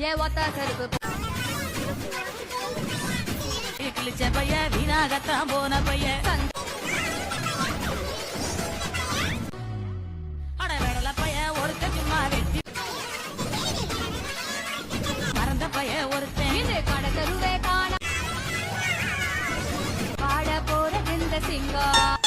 ஏ ஒத்த செருப்பு கிழிச்ச பைய வீணாகத்தான் போன பைய அட வேடல பைய ஒருத்த சும்மா வெட்டி மறந்த பைய ஒருத்தன் இது கடத்தருவே காண பாட போறது இந்த சிங்கம்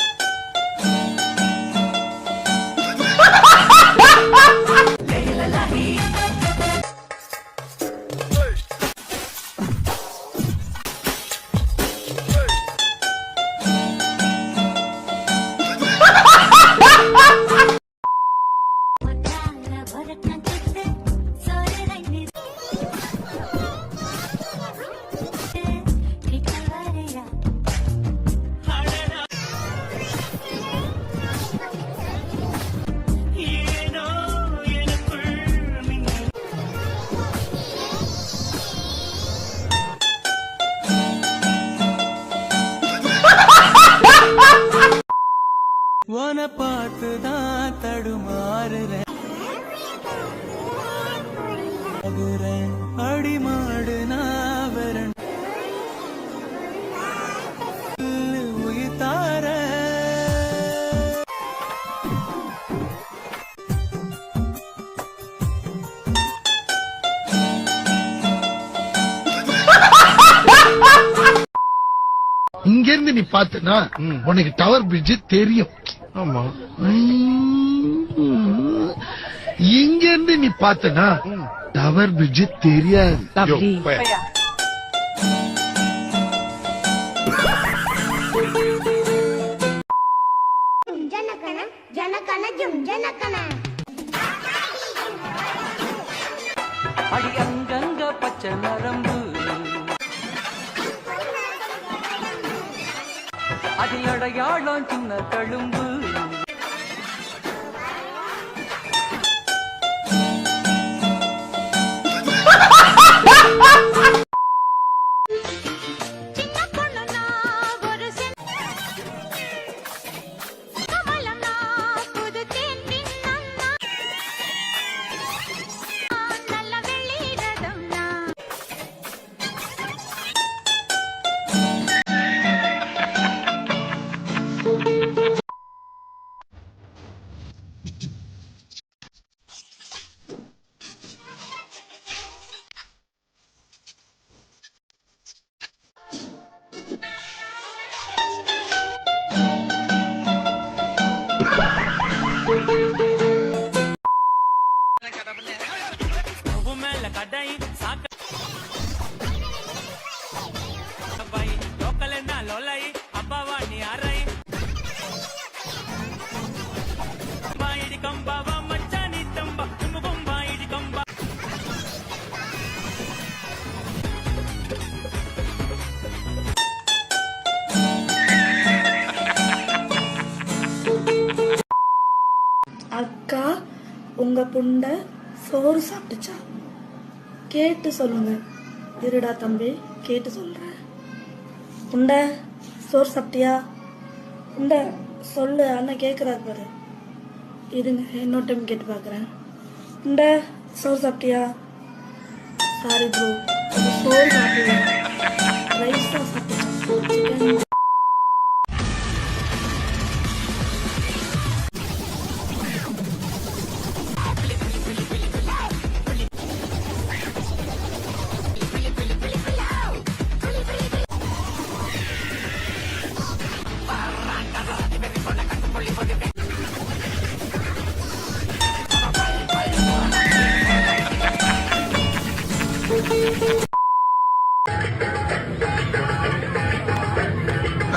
உன்னை பார்த்துதான் தடுமாறுறேன் அடிமாடு நாவரன் உயிர்த்தார இங்க இருந்து நீ பாத்தனா உனக்கு டவர் பிரிட்ஜ் தெரியும். ஆமா, இங்க இருந்து நீ பாத்தனா டவர் பிரிட்ஜ் தெரியாது. ஜனகன ஜனகன ஜும் ஜனகன அடி அங்கங்க பச்சை நரம்பு அதில் அடையாளம் சின்ன தழும்பு அக்கா, உங்க புண்டை சோறு சாப்பிட்டுச்சா? கேட்டு சொல்லுங்க. இருடா தம்பி, கேட்டு சொல்றேன். புண்டை சோறு சாப்பிட்டியா? புண்டை சொல்லு, அண்ணன் கேட்குறாரு பாரு. இருங்க, இன்னொரு டைம் கேட்டு பார்க்குறேன். புண்டை சோறு சாப்பிட்டியா? சாரி ப்ரோ, சோறு சாப்பிடுங்க. ரைஸ் தான் சாப்பிட்டுச்சா?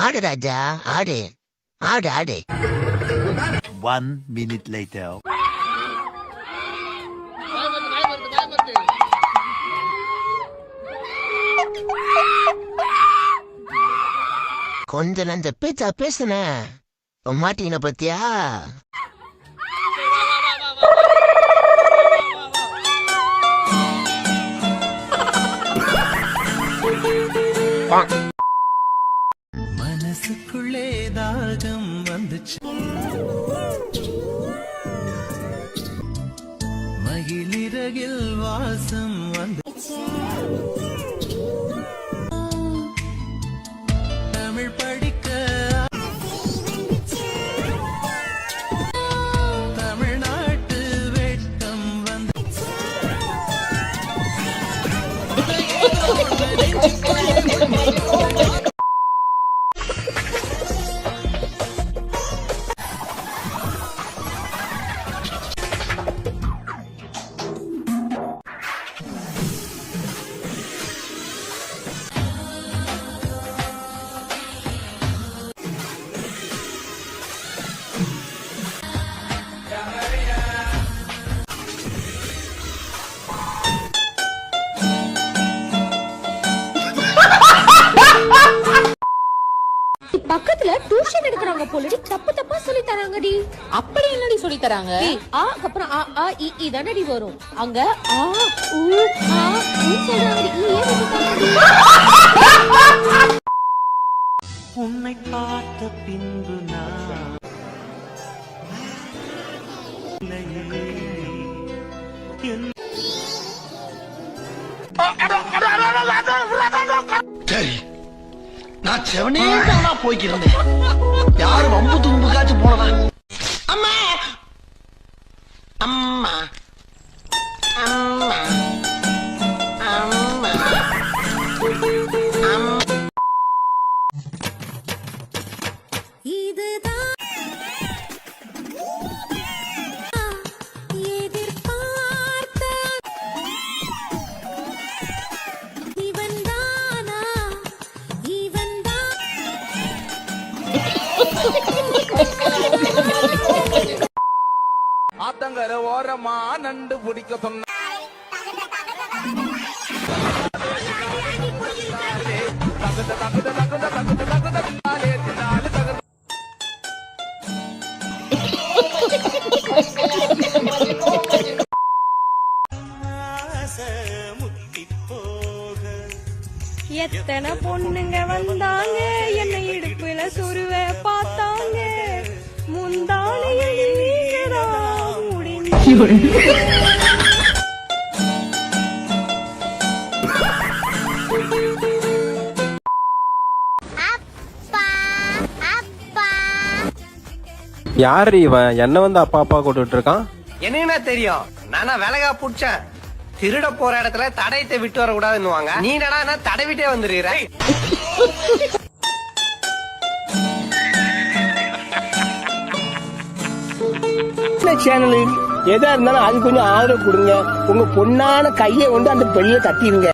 ஆடு ராஜா, ஆடு ஆடு ஆடு. 1 minute later. கொஞ்ச நஞ்ச பேச்சா பேசுன மாட்டீன பத்தியா? மனசுக்குள்ளே தாகம் வந்துச்சு, மகிழிறகில் வாசம் வந்து தமிழ் படிக்க தமிழ்நாட்டு வெட்கம் வந்து பக்கத்துல டியூஷன் எடுக்கறாங்க போலடி தப்பு தப்பா சொல்லி தராங்கடி. அப்படி என்னடி சொல்லி தராங்க? ஆ அப்புறம் ஆ ஆ இ இ தானடி வரும். அங்க ஆ உ ஆ உ சொல்றாங்கடி. நீ ஏன் விட்டுட்டாங்கடி? உன்னை பார்த்த பின்பு நான் சரி நான் செவனே போய்க்கிருந்தேன். யாரு வம்பு தும்புக்காச்சும் போனதா? அம்மா அம்மா அம்மா அம்மா இதுதான் எதிர்பார்த்த இவன்தானா இவன்தான் ஆத்தங்கர ஓரமா நண்டு பிடிக்க சொன்ன எத்தனை பொண்ணுங்க வந்தாங்க என்னை இடுப்புல சுருவ பார்த்தாங்க முந்தானையில் நீங்கதான் முடிஞ்சு. அப்பா அப்பா யாரு இவன் என்ன வந்து அப்பா அப்பா கூப்பிட்டு இருக்கான்? என்ன தெரியும்? நானா விலகா புடிச்சேன். திருட போற இடத்துல தடயத்தை விட்டு வர கூடாதுன்னுவாங்க. நீ என்னடா தடவிட்டே வந்துடுற. சேனல் எதா இருந்தாலும் அது கொஞ்சம் ஆதரவு கொடுங்க. உங்க பொண்ணான கையை கொண்டு அந்த பெண்ணில தட்டிடுங்க.